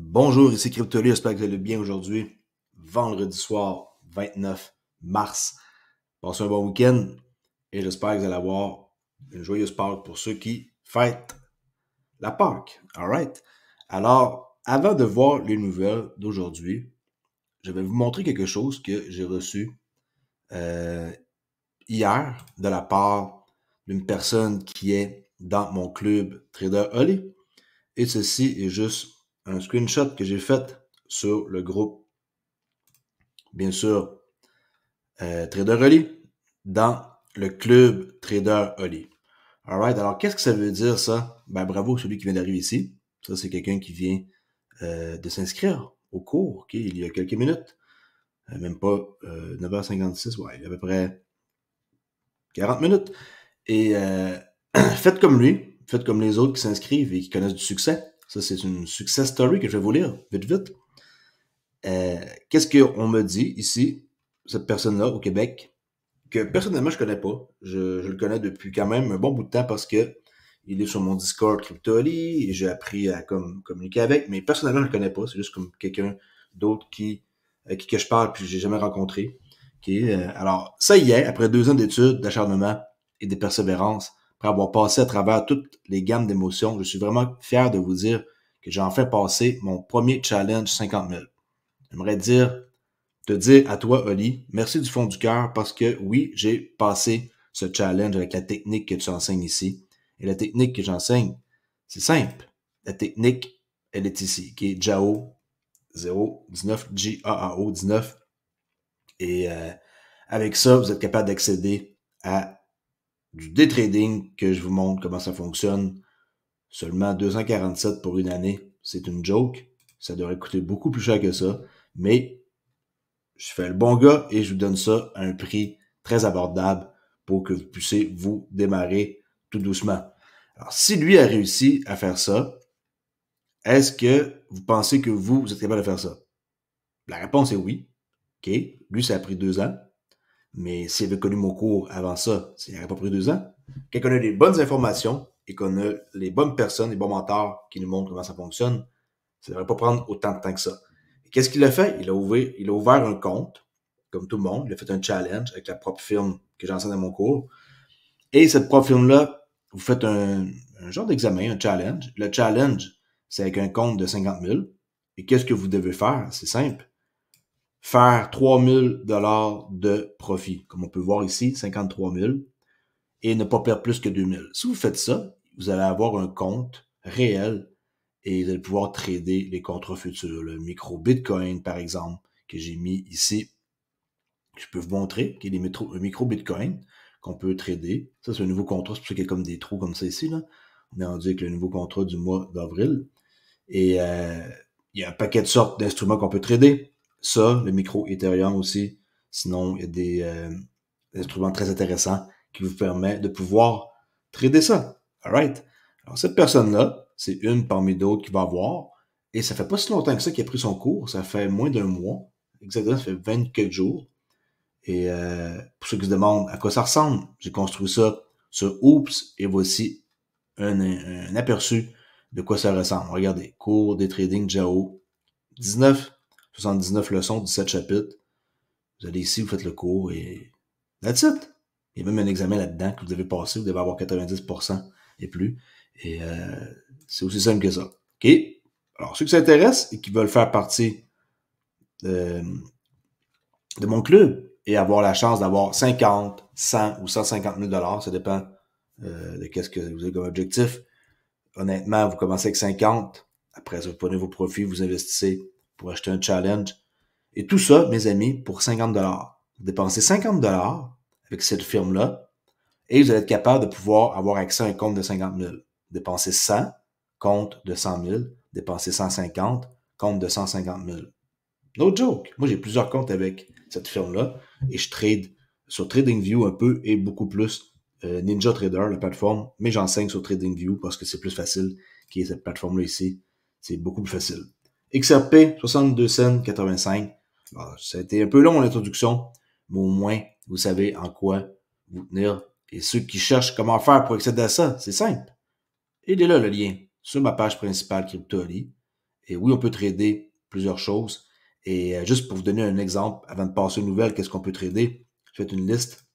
Bonjour, ici Cryptoly, j'espère que vous allez bien aujourd'hui. Vendredi soir, 29 mars. Passez un bon week-end et j'espère que vous allez avoir une joyeuse Pâques pour ceux qui fêtent la Pâques. Alright? Alors, avant de voir les nouvelles d'aujourd'hui, je vais vous montrer quelque chose que j'ai reçu euh, hier de la part d'une personne qui est dans mon club Trader Holly. Et ceci est juste un screenshot que j'ai fait sur le groupe, bien sûr, Trader Holly, dans le club Trader Holly. Alright, alors qu'est-ce que ça veut dire ça? Ben bravo celui qui vient d'arriver ici. Ça, c'est quelqu'un qui vient de s'inscrire au cours, ok, il y a quelques minutes. Même pas 9h56, ouais, il y a à peu près 40 minutes. Et faites comme lui, faites comme les autres qui s'inscrivent et qui connaissent du succès. Ça, c'est une success story que je vais vous lire, vite, vite. Qu'est-ce qu'on me dit ici, cette personne-là au Québec, que personnellement je connais pas. Je le connais depuis quand même un bon bout de temps parce que il est sur mon Discord Cryptoly et j'ai appris à communiquer avec, mais personnellement je le connais pas. C'est juste comme quelqu'un d'autre qui que je parle puis j'ai jamais rencontré. Okay? Alors, ça y est, après 2 ans d'études, d'acharnement et de persévérance, après avoir passé à travers toutes les gammes d'émotions, je suis vraiment fier de vous dire que j'ai enfin passé mon premier challenge 50 000. J'aimerais te dire à toi, Oli, merci du fond du cœur parce que oui, j'ai passé ce challenge avec la technique que tu enseignes ici. Et la technique que j'enseigne, c'est simple. La technique, elle est ici, qui est JAO 019, J-A-A-O 19. Et avec ça, vous êtes capable d'accéder à du day trading que je vous montre comment ça fonctionne. Seulement 247 pour une année. C'est une joke. Ça devrait coûter beaucoup plus cher que ça. Mais je fais le bon gars et je vous donne ça à un prix très abordable pour que vous puissiez vous démarrer tout doucement. Alors, si lui a réussi à faire ça, est-ce que vous pensez que vous êtes capable de faire ça? La réponse est oui. OK. Lui, ça a pris 2 ans. Mais s'il avait connu mon cours avant ça, ça n'aurait pas pris 2 ans. Quand on a les bonnes informations et qu'on a les bonnes personnes, les bons mentors qui nous montrent comment ça fonctionne, ça ne devrait pas prendre autant de temps que ça. Et qu'est-ce qu'il a fait? Il a ouvert un compte, comme tout le monde. Il a fait un challenge avec la propre firme que j'enseigne dans mon cours. Et cette propre firme-là, vous faites un genre d'examen, un challenge. Le challenge, c'est avec un compte de 50 000. Et qu'est-ce que vous devez faire? C'est simple. Faire 3 000 $ de profit. Comme on peut voir ici, 53 000. Et ne pas perdre plus que 2 000. Si vous faites ça, vous allez avoir un compte réel et vous allez pouvoir trader les contrats futurs. Le micro Bitcoin, par exemple, que j'ai mis ici. Je peux vous montrer qu'il y a des micro Bitcoin qu'on peut trader. Ça, c'est un nouveau contrat. C'est pour ça qu'il y a comme des trous comme ça ici, là. On est rendu avec le nouveau contrat du mois d'avril. Et il y a un paquet de sortes d'instruments qu'on peut trader. Ça, le micro Ethereum aussi. Sinon, il y a des instruments très intéressants qui vous permettent de pouvoir trader ça. Alright? Alors, cette personne-là, c'est une parmi d'autres qui va avoir. Et ça fait pas si longtemps que ça qu'il a pris son cours. Ça fait moins d'un mois. Exactement, ça fait 24 jours. Et pour ceux qui se demandent à quoi ça ressemble, j'ai construit ça sur Oops et voici un aperçu de quoi ça ressemble. Regardez, cours des trading JAO 19, 79 leçons, 17 chapitres. Vous allez ici, vous faites le cours et that's it. Il y a même un examen là-dedans que vous devez passer, vous devez avoir 90% et plus. Et c'est aussi simple que ça. OK? Alors, ceux qui s'intéressent et qui veulent faire partie de, de mon club et avoir la chance d'avoir 50, 100 ou 150 000 $, ça dépend de qu'est-ce que vous avez comme objectif. Honnêtement, vous commencez avec 50, après ça, vous prenez vos profits, vous investissez pour acheter un challenge. Et tout ça, mes amis, pour 50 $. Vous dépensez 50 $ avec cette firme-là et vous allez être capable de pouvoir avoir accès à un compte de 50 000. Dépensez 100, compte de 100 000. Dépensez 150, compte de 150 000. No joke. Moi, j'ai plusieurs comptes avec cette firme-là et je trade sur TradingView un peu et beaucoup plus Ninja Trader, la plateforme, mais j'enseigne sur TradingView parce que c'est plus facile qui est cette plateforme-là ici. C'est beaucoup plus facile. XRP, 62 cents, 85. Alors, ça a été un peu long l'introduction, mais au moins, vous savez en quoi vous tenir. Et ceux qui cherchent comment faire pour accéder à ça, c'est simple. Il est là le lien sur ma page principale Cryptoly. Et oui, on peut trader plusieurs choses. Et juste pour vous donner un exemple, avant de passer aux nouvelles, qu'est-ce qu'on peut trader? Je fais une liste.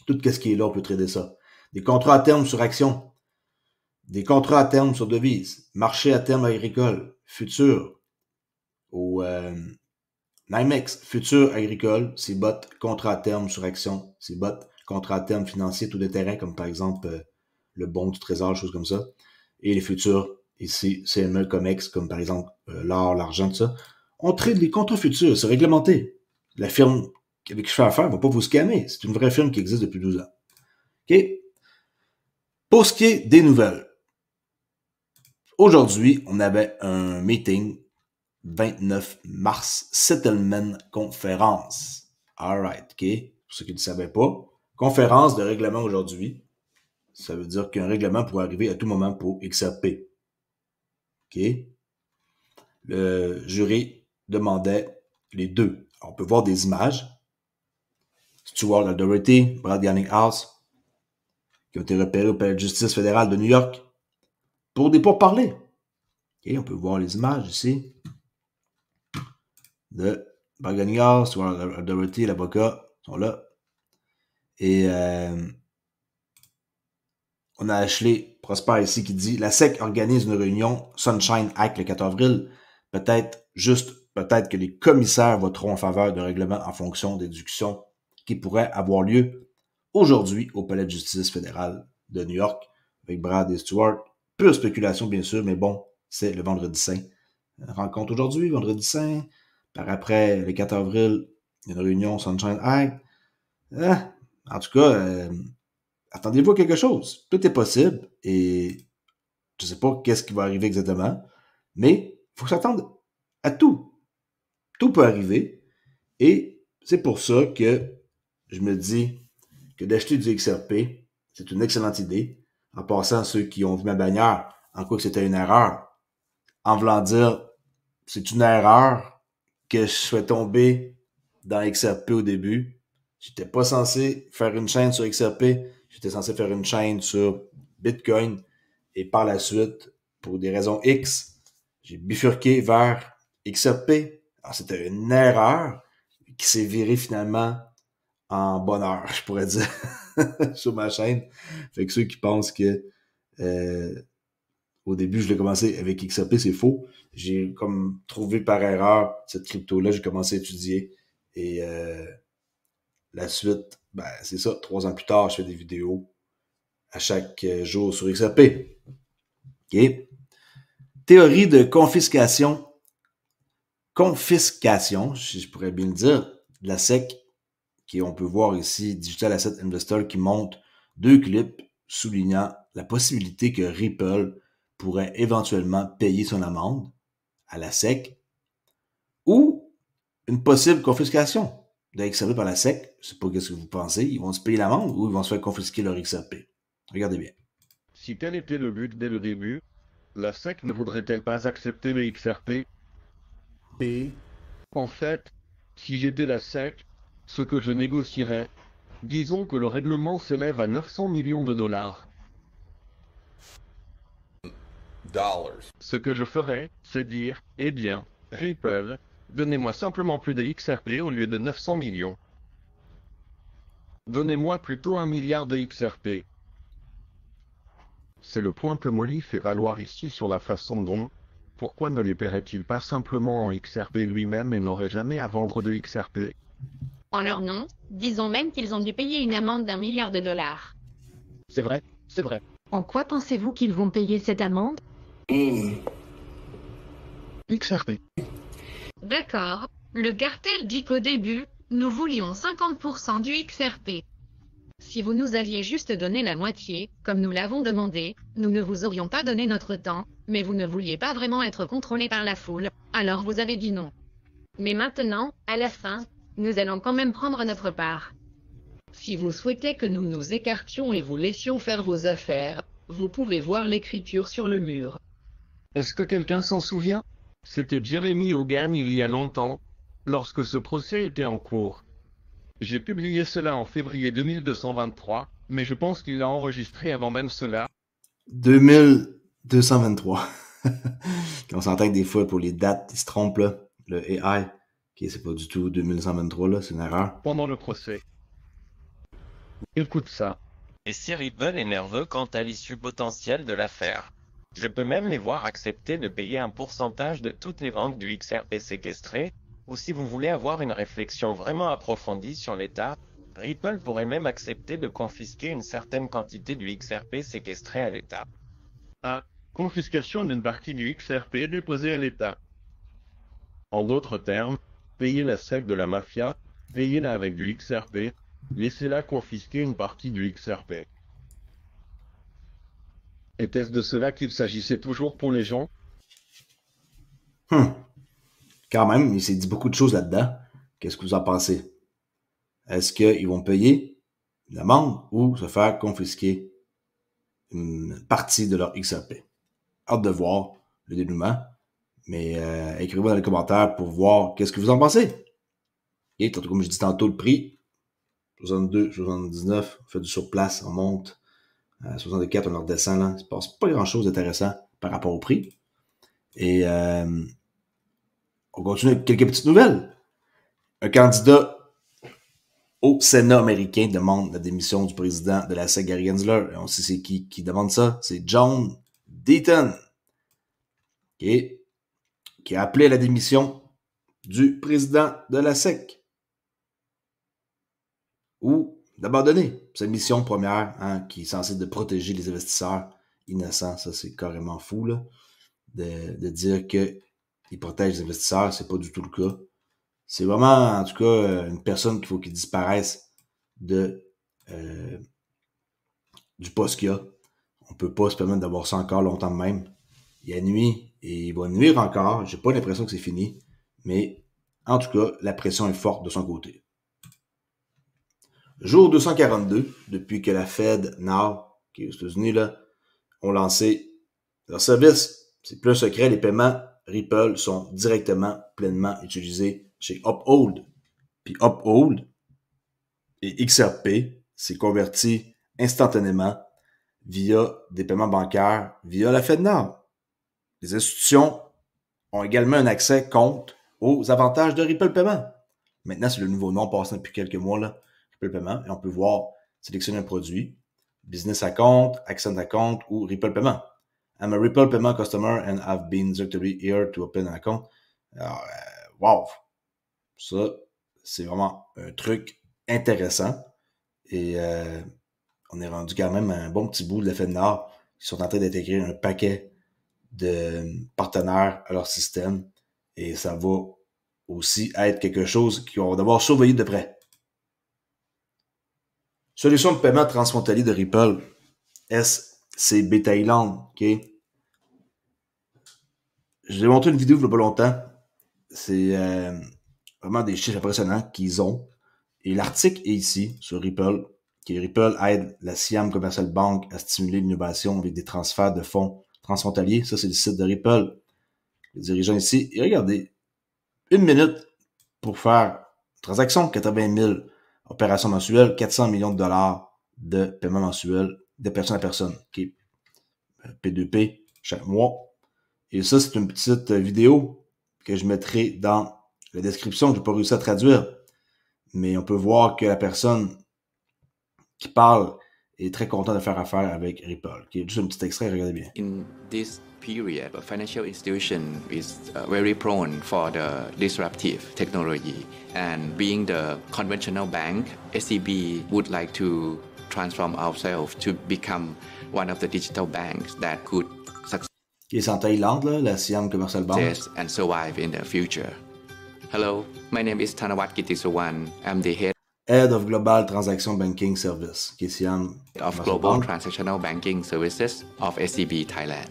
Tout ce qui est là, on peut trader ça. Des contrats à terme sur actions, des contrats à terme sur devises, marché à terme agricole, futur, au NYMEX, futur agricole, c'est bot, contrat à terme sur action, c'est bot, contrat à terme financier, tout d'intérêt, comme par exemple le bon du trésor, choses comme ça. Et les futurs, ici, CME, COMEX, comme par exemple l'or, l'argent, tout ça. On trade les contrats futurs, c'est réglementé. La firme avec qui je fais affaire ne va pas vous scammer. C'est une vraie firme qui existe depuis 12 ans. OK? Pour ce qui est des nouvelles, aujourd'hui, on avait un meeting 29 mars, Settlement Conférence. Alright, OK? Pour ceux qui ne savaient pas, conférence de règlement aujourd'hui. Ça veut dire qu'un règlement pourrait arriver à tout moment pour XRP. OK? Le jury demandait les deux. Alors, on peut voir des images. Stuart Doherty, Brad Garlinghouse, qui ont été repérés au palais de justice fédéral de New York pour des pourparlers. Okay, on peut voir les images ici de Brad Garlinghouse, Stuart Doherty, l'avocat, sont là. Et on a Ashley Prosper ici qui dit « La SEC organise une réunion Sunshine Act le 4 avril. Peut-être que les commissaires voteront en faveur de règlements en fonction des discussions qui pourraient avoir lieu aujourd'hui au Palais de justice fédéral de New York avec Brad et Stuart. Pure spéculation, bien sûr, mais bon, c'est le vendredi saint. Rencontre aujourd'hui, vendredi saint. Par après, le 4 avril, une réunion Sunshine Act. En tout cas, attendez-vous à quelque chose. Tout est possible et je ne sais pas qu'est-ce qui va arriver exactement, mais il faut s'attendre à tout. Tout peut arriver et c'est pour ça que je me dis que d'acheter du XRP, c'est une excellente idée. En passant à ceux qui ont vu ma bannière, en quoi que c'était une erreur, en voulant dire c'est une erreur que je sois tombé dans XRP au début. J'étais pas censé faire une chaîne sur XRP, j'étais censé faire une chaîne sur Bitcoin et par la suite, pour des raisons X, j'ai bifurqué vers XRP. Alors, c'était une erreur qui s'est virée finalement en bonheur, je pourrais dire, sur ma chaîne. Fait que ceux qui pensent que au début, je l'ai commencé avec XRP, c'est faux. J'ai comme trouvé par erreur cette crypto-là, j'ai commencé à étudier et la suite, ben c'est ça, 3 ans plus tard, je fais des vidéos à chaque jour sur XRP. OK? Théorie de confiscation, si je pourrais bien le dire, de la SEC, qui on peut voir ici, Digital Asset Investor, qui montre 2 clips soulignant la possibilité que Ripple pourrait éventuellement payer son amende à la SEC ou une possible confiscation de XRP par la SEC. Je ne sais pas ce que vous pensez. Ils vont se payer l'amende ou ils vont se faire confisquer leur XRP. Regardez bien. Si tel était le but dès le début, la SEC ne voudrait-elle pas accepter les XRP? Et, en fait, si j'étais la SEC, ce que je négocierais, disons que le règlement s'élève à 900 millions de dollars. Ce que je ferais, c'est dire, eh bien, Ripple, donnez-moi simplement plus de XRP au lieu de 900 millions. Donnez-moi plutôt 1 milliard de XRP. C'est le point que Molly fait valoir ici sur la façon dont, pourquoi ne les paierait-il pas simplement en XRP lui-même et n'aurait jamais à vendre de XRP? En leur nom, disons même qu'ils ont dû payer une amende d'1 milliard de dollars. C'est vrai, c'est vrai. En quoi pensez-vous qu'ils vont payer cette amende? XRP. D'accord. Le cartel dit qu'au début, nous voulions 50% du XRP. Si vous nous aviez juste donné la moitié, comme nous l'avons demandé, nous ne vous aurions pas donné notre temps, mais vous ne vouliez pas vraiment être contrôlé par la foule, alors vous avez dit non. Mais maintenant, à la fin, nous allons quand même prendre notre part. Si vous souhaitez que nous nous écartions et vous laissions faire vos affaires, vous pouvez voir l'écriture sur le mur. Est-ce que quelqu'un s'en souvient? C'était Jeremy Hogan il y a longtemps, lorsque ce procès était en cours. J'ai publié cela en février 2223, mais je pense qu'il l'a enregistré avant même cela. 2223. Qu'on s'entend que des fois, pour les dates, ils se trompent, là. Le AI, c'est pas du tout 2123, là, c'est une erreur. Pendant le procès. Écoute ça. Et si Ripple est nerveux quant à l'issue potentielle de l'affaire, je peux même les voir accepter de payer un pourcentage de toutes les ventes du XRP séquestré, ou si vous voulez avoir une réflexion vraiment approfondie sur l'état, Ripple pourrait même accepter de confisquer une certaine quantité du XRP séquestré à l'État. À confiscation d'une partie du XRP déposée à l'État. En d'autres termes, payer la SEC de la mafia, payez-la avec du XRP, laissez-la confisquer une partie du XRP. Était-ce de cela qu'il s'agissait toujours pour les gens? Quand même, il s'est dit beaucoup de choses là-dedans. Qu'est-ce que vous en pensez? Est-ce qu'ils vont payer l'amende ou se faire confisquer une partie de leur XRP? Hâte de voir le dénouement. Mais écrivez-moi dans les commentaires pour voir qu'est-ce que vous en pensez. Et comme je dis tantôt, le prix, 62, 79, on fait du surplace, on monte. À 64, on redescend. Là. Il ne se passe pas grand-chose d'intéressant par rapport au prix. Et on continue avec quelques petites nouvelles. Un candidat au Sénat américain demande la démission du président de la SEC, Gary Gensler. Et on sait c'est qui demande ça. C'est John Deaton. Qui a appelé à la démission du président de la SEC. Ou d'abandonner sa mission première, qui est censée de protéger les investisseurs innocents. Ça, c'est carrément fou, là, de dire qu'il protège les investisseurs. C'est pas du tout le cas. C'est vraiment, en tout cas, une personne qu'il faut qu'il disparaisse du poste qu'il a. On peut pas se permettre d'avoir ça encore longtemps de même. Il a nuit et il va nuire encore. J'ai pas l'impression que c'est fini. Mais, en tout cas, la pression est forte de son côté. Jour 242, depuis que la Fed Now, qui est aux États-Unis, là, ont lancé leur service. C'est plus un secret, les paiements Ripple sont directement, pleinement utilisés chez Uphold. Puis Uphold et XRP s'est converti instantanément via des paiements bancaires, via la Fed Now. Les institutions ont également un accès compte aux avantages de Ripple Paiement. Maintenant, c'est le nouveau nom passé depuis quelques mois, là, Ripple Paiement, et on peut voir, sélectionner un produit, Business Account, Accent Account ou Ripple Paiement. I'm a Ripple Paiement customer and I've been directly here to open an account. Alors, wow! Ça, c'est vraiment un truc intéressant. Et on est rendu quand même à un bon petit bout de la Fed Nord qui sont en train d'intégrer un paquet de partenaires à leur système. Et ça va aussi être quelque chose qu'on va devoir surveiller de près. Solution de paiement transfrontalier de Ripple, SCB Thaïlande, ok? Je vous ai montré une vidéo il n'y a pas longtemps. C'est vraiment des chiffres impressionnants qu'ils ont. Et l'article est ici, sur Ripple, qui Ripple aide la Siam Commercial Bank à stimuler l'innovation avec des transferts de fonds transfrontaliers. Ça, c'est le site de Ripple. Les dirigeants ici, et regardez, 1 minute pour faire une transaction, 80 000 opérations mensuelles, 400 millions de dollars de paiement mensuel de personne à personne. Okay. P2P chaque mois. Et ça, c'est une petite vidéo que je mettrai dans la description que je n'ai pas réussi à traduire. Mais on peut voir que la personne qui parle est très content de faire affaire avec Ripple. Okay. Juste un petit extrait, regardez bien. In this period, a financial institution is very prone for the disruptive technology. And being the conventional bank, SCB would like to transform ourselves to become one of the digital banks that could succeed c'est en Thaïlande, là, la Siam Commercial Bank. And survive in the future. Hello, my name is Thanawat Kittisawan. I'm the Head of Global Transaction Banking Service, Siam of Global Transactional Banking Services of SCB Thailand.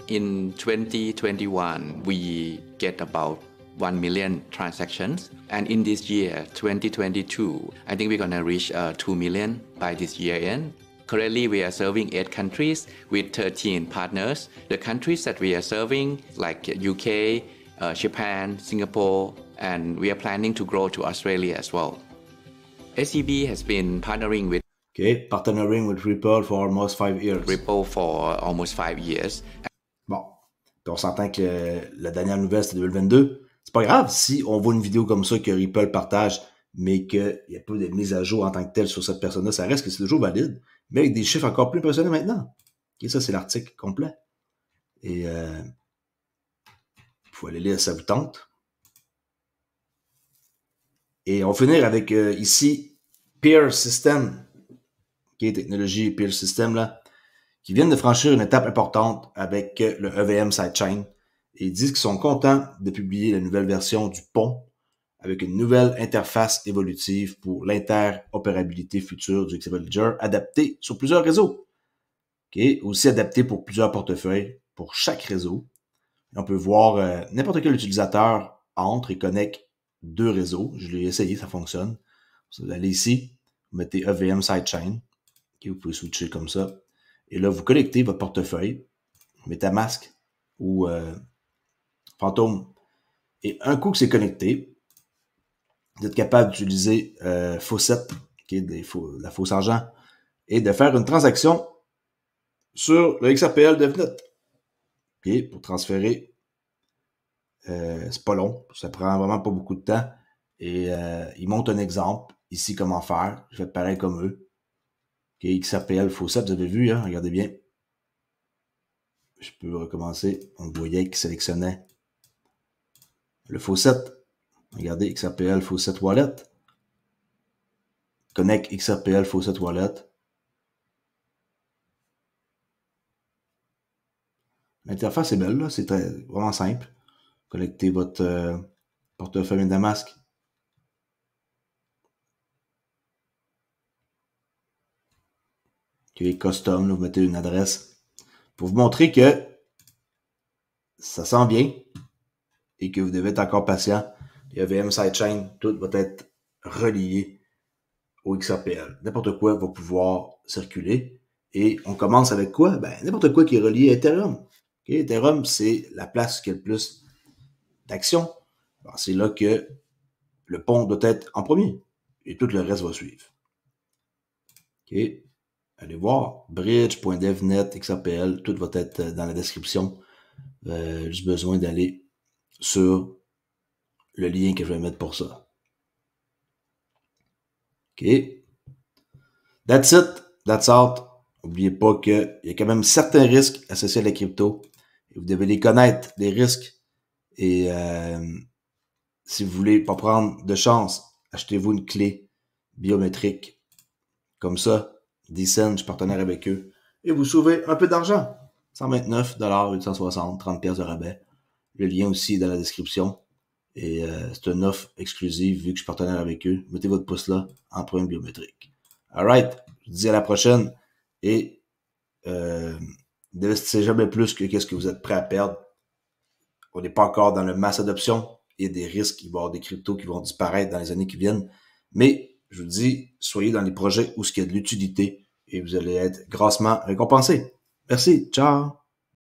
In 2021, we get about 1 million transactions. And in this year, 2022, I think we're going to reach 2 million by this year end. Currently, we are serving 8 countries with 13 partners. The countries that we are serving, like UK, Japan, Singapore, and we are planning to grow to Australia as well. SCB has been partnering with partnering with Ripple for almost 5 years. Ripple for almost 5 years. Bon, qu'on s'entend que la dernière nouvelle, c'était 2022. C'est pas grave si on voit une vidéo comme ça que Ripple partage, mais qu'il n'y a pas de mise à jour en tant que telle sur cette personne-là. Ça reste que c'est toujours valide, mais avec des chiffres encore plus impressionnants maintenant. Okay, ça, c'est l'article complet. Et il faut aller lire, ça vous tente. Et on va finir avec ici Peer System, qui est technologie Peer System, là, qui viennent de franchir une étape importante avec le EVM Sidechain. Et ils disent qu'ils sont contents de publier la nouvelle version du pont avec une nouvelle interface évolutive pour l'interopérabilité future du XRP Ledger adaptée sur plusieurs réseaux. Okay? Aussi adapté pour plusieurs portefeuilles pour chaque réseau. Et on peut voir n'importe quel utilisateur entre et connecte deux réseaux. Je l'ai essayé, ça fonctionne. Vous allez ici, vous mettez EVM Sidechain. Okay? Vous pouvez switcher comme ça. Et là, vous connectez votre portefeuille, MetaMask ou Phantom. Et un coup que c'est connecté, vous êtes capable d'utiliser Faucet, qui est la fausse argent, et de faire une transaction sur le XRPL de VNet. Okay, pour transférer, c'est pas long, ça prend vraiment pas beaucoup de temps. Et ils montrent un exemple, ici, comment faire. Je fais pareil comme eux. Okay, XRPL Faucet, vous avez vu, hein, regardez bien. Je peux recommencer. On voyait qu'il sélectionnait le Faucet. Regardez, XRPL Faucet Wallet. Connect XRPL Faucet Wallet. L'interface est belle, là. C'est vraiment simple. Connectez votre portefeuille MetaMask. Qui est custom, là, vous mettez une adresse. Pour vous montrer que ça sent bien et que vous devez être encore patient. Le EVM Sidechain, tout va être relié au XRPL. N'importe quoi va pouvoir circuler. Et on commence avec quoi? Ben, n'importe quoi qui est relié à Ethereum. Okay? Ethereum, c'est la place qui a le plus d'action. C'est là que le pont doit être en premier. Et tout le reste va suivre. OK. Allez voir. Bridge.devnet, XRPL, tout va être dans la description. Juste besoin d'aller sur le lien que je vais mettre pour ça. OK. That's it. That's out. N'oubliez pas qu'il y a quand même certains risques associés à la crypto. Et vous devez les connaître, les risques. Et si vous voulez pas prendre de chance, achetez-vous une clé biométrique. Comme ça, Decent, je suis partenaire avec eux. Et vous sauvez un peu d'argent. 129 860, 30 pièces de rabais. Le lien aussi est dans la description. Et c'est une offre exclusive vu que je suis partenaire avec eux. Mettez votre pouce là, empreinte biométrique. Alright, je vous dis à la prochaine. Et n'investissez jamais plus que qu'est-ce que vous êtes prêt à perdre. On n'est pas encore dans le mass adoption. Il y a des risques, il va y avoir des cryptos qui vont disparaître dans les années qui viennent. Mais je vous dis, soyez dans les projets où il y a de l'utilité et vous allez être grassement récompensé. Merci, ciao!